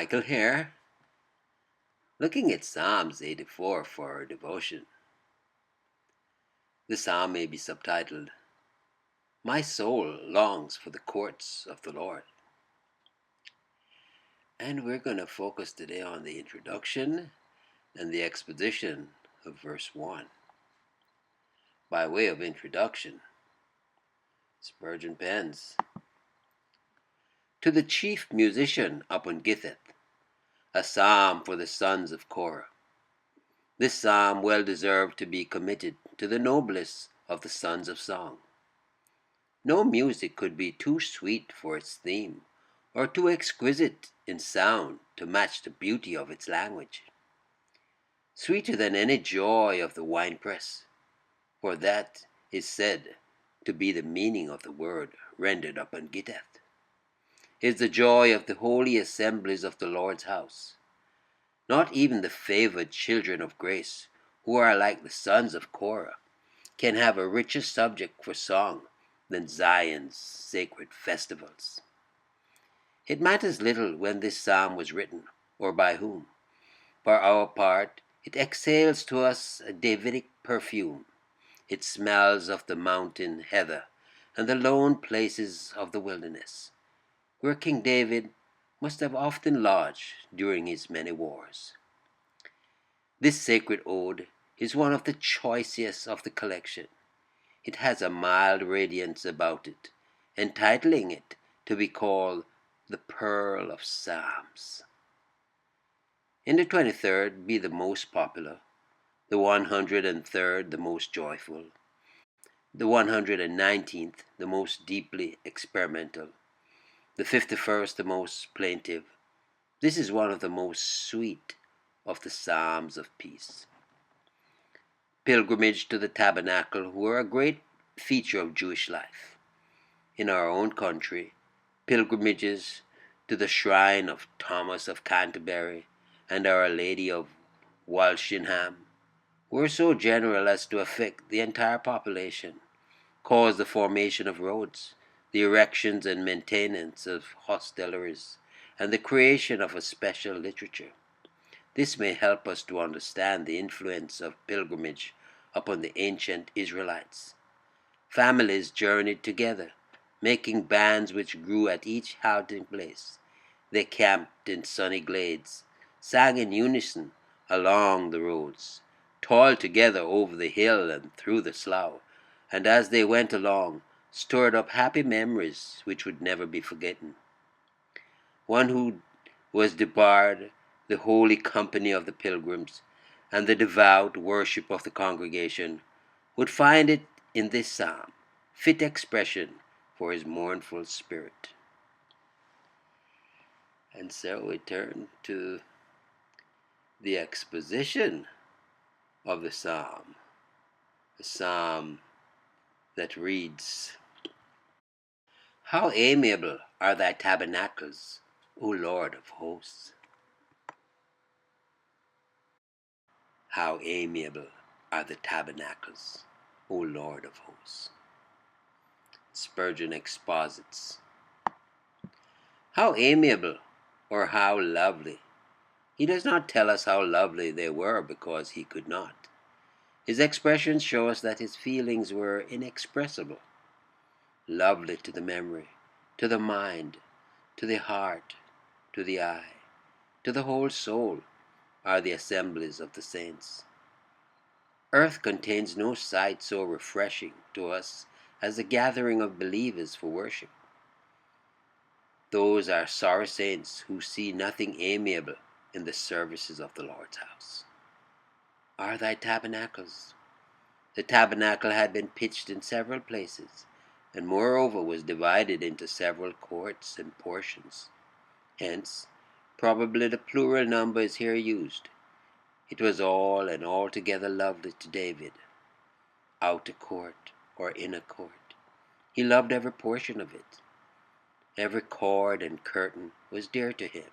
Michael here, looking at Psalms 84 for our devotion. The psalm may be subtitled, My Soul Longs for the Courts of the Lord. And we're going to focus today on the introduction and the exposition of verse 1. By way of introduction, Spurgeon pens, To the chief musician upon Gittith, a psalm for the sons of Korah. This psalm well deserved to be committed to the noblest of the sons of song. No music could be too sweet for its theme, or too exquisite in sound to match the beauty of its language. Sweeter than any joy of the winepress, for that is said to be the meaning of the word rendered upon Gittith, is the joy of the holy assemblies of the Lord's house. Not even the favored children of grace, who are like the sons of Korah, can have a richer subject for song than Zion's sacred festivals. It matters little when this psalm was written, or by whom. For our part, it exhales to us a Davidic perfume. It smells of the mountain heather and the lone places of the wilderness, where King David must have often lodged during his many wars. This sacred ode is one of the choicest of the collection. It has a mild radiance about it, entitling it to be called the Pearl of Psalms. In the 23rd be the most popular, the 103rd the most joyful, the 119th the most deeply experimental, the 51st the most plaintive. This is one of the most sweet of the Psalms of peace. Pilgrimage to the tabernacle were a great feature of Jewish life. In our own country, pilgrimages to the shrine of Thomas of Canterbury and Our Lady of Walsingham were so general as to affect the entire population, cause the formation of roads, the erections and maintenance of hostelries, and the creation of a special literature. This may help us to understand the influence of pilgrimage upon the ancient Israelites. Families journeyed together, making bands which grew at each halting place. They camped in sunny glades, sang in unison along the roads, toiled together over the hill and through the slough, and as they went along, stored up happy memories which would never be forgotten. One who was debarred the holy company of the pilgrims and the devout worship of the congregation would find it in this psalm fit expression for his mournful spirit. And so we turn to the exposition of the psalm that reads, How amiable are thy tabernacles, O Lord of hosts! How amiable are the tabernacles, O Lord of hosts! Spurgeon exposits, How amiable, or how lovely! He does not tell us how lovely they were because he could not. His expressions show us that his feelings were inexpressible. Lovely to the memory, to the mind, to the heart, to the eye, to the whole soul are the assemblies of the saints. Earth contains no sight so refreshing to us as the gathering of believers for worship. Those are sorry saints who see nothing amiable in the services of the Lord's house. Are thy tabernacles? The tabernacle had been pitched in several places, and moreover was divided into several courts and portions. Hence, probably the plural number is here used. It was all and altogether lovely to David. Outer court or inner court, he loved every portion of it. Every cord and curtain was dear to him.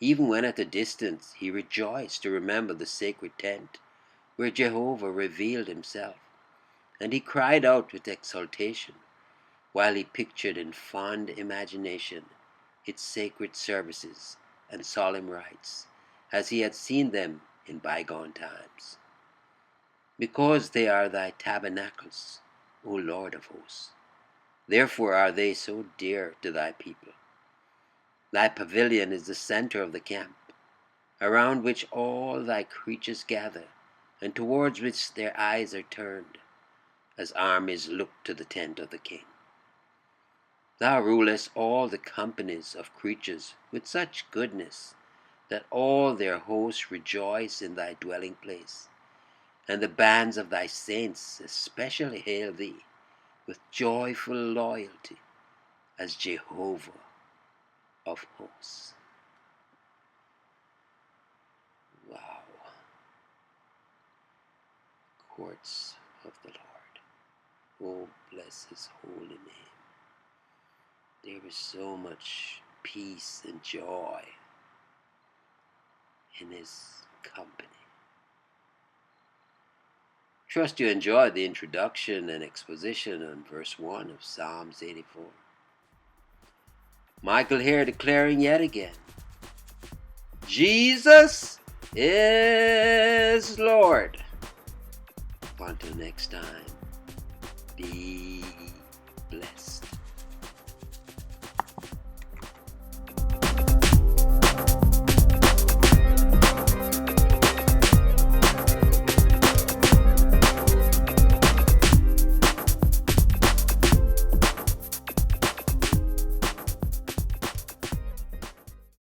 Even when at a distance, he rejoiced to remember the sacred tent where Jehovah revealed himself, and he cried out with exultation while he pictured in fond imagination its sacred services and solemn rites, as he had seen them in bygone times. Because they are thy tabernacles, O Lord of hosts, therefore are they so dear to thy people. Thy pavilion is the center of the camp, around which all thy creatures gather, and towards which their eyes are turned, as armies look to the tent of the king. Thou rulest all the companies of creatures with such goodness, that all their hosts rejoice in thy dwelling place, and the bands of thy saints especially hail thee with joyful loyalty as Jehovah of hosts. Wow. Courts of the Lord. Oh, bless his holy name. There is so much peace and joy in his company. Trust you enjoyed the introduction and exposition on verse 1 of Psalms 84. Michael here declaring yet again, Jesus is Lord. Until next time, be